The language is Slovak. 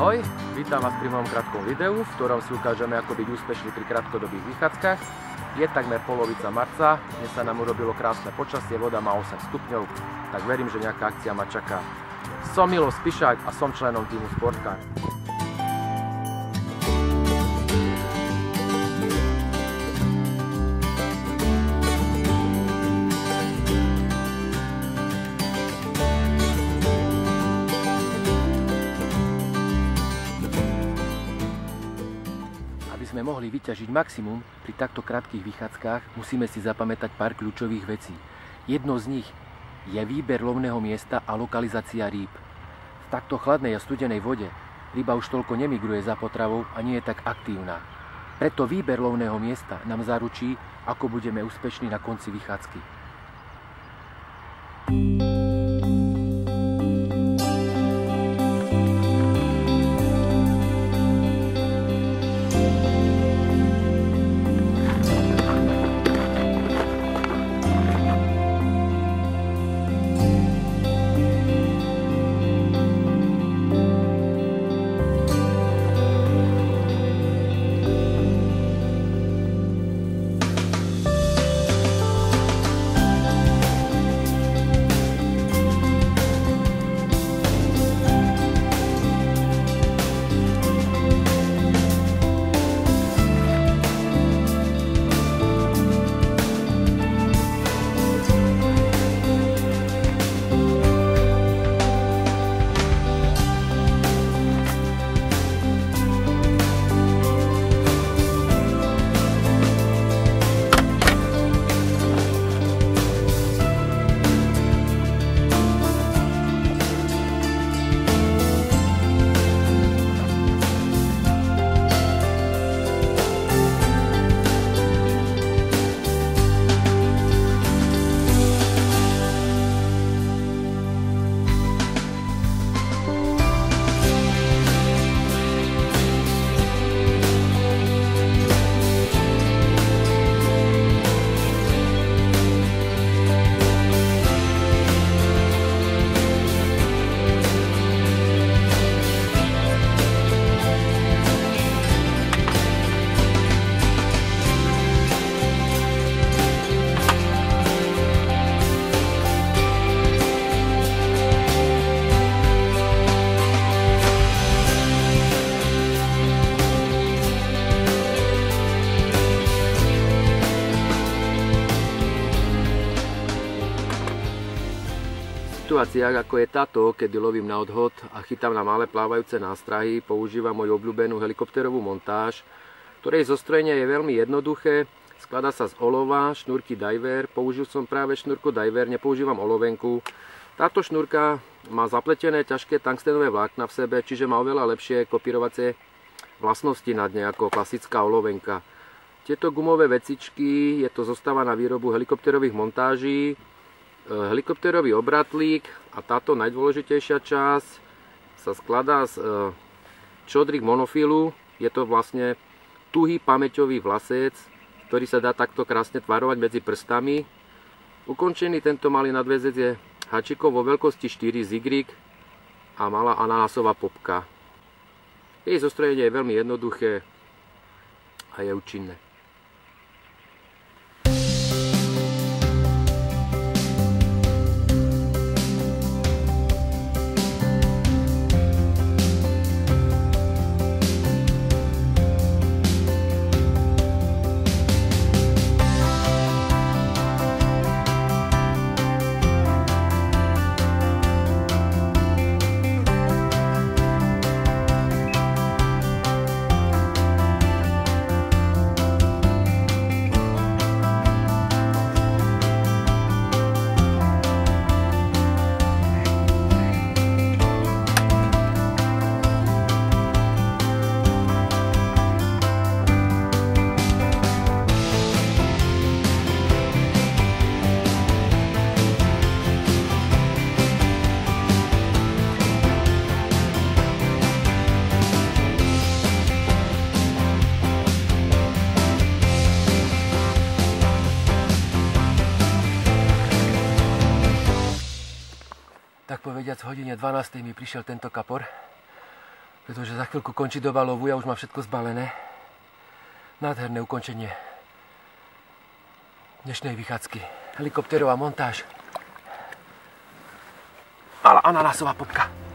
Ahoj, vítam vás pri mojom krátkom videu, v ktorom si ukážeme, ako byť úspešný pri krátkodobých vychádzkach. Je takmer polovica marca, dnes sa nám urobilo krásne počasie, voda má 8 stupňov, tak verím, že nejaká akcia ma čaká. Som Milo Spišák a som členom týmu Sportkar. Aby sme mohli vyťažiť maximum pri takto krátkych vychádzkach, musíme si zapamätať pár kľúčových vecí. Jedno z nich je výber lovného miesta a lokalizácia rýb. V takto chladnej a studenej vode ryba už toľko nemigruje za potravou a nie je tak aktívna. Preto výber lovného miesta nám zaručí, ako budeme úspešní na konci vychádzky. V situáciách ako je táto, kedy lovím na odhod a chytám na malé plávajúce nástrahy, používam moju obľúbenú helikopterovú montáž, ktorej zostrojenie je veľmi jednoduché, skladá sa z olova, šnúrky diver, použil som práve šnúrku diver, nepoužívam olovenku. Táto šnúrka má zapletené ťažké tungstenové vlákna v sebe, čiže má oveľa lepšie kopírovacie vlastnosti na dne ako klasická olovenka. Tieto gumové vecičky, je to zostava na výrobu helikopterových montáží, helikopterový obratlík a táto najdôležitejšia časť sa skladá z čodrík monofilu. Je to vlastne tuhý pamäťový vlasec, ktorý sa dá takto krásne tvarovať medzi prstami. Ukončený tento malý nadväzec je háčikom vo veľkosti 4 zygrik a malá ananásová popka. Jej zostrojenie je veľmi jednoduché a je účinné. tak povediac v hodine 12. mi prišiel tento kapor. pretože za chvíľku končí doba lovu, ja už mám všetko zbalené. Nádherné ukončenie dnešnej vychádzky. Helikopterová montáž. Ale ananásová popka.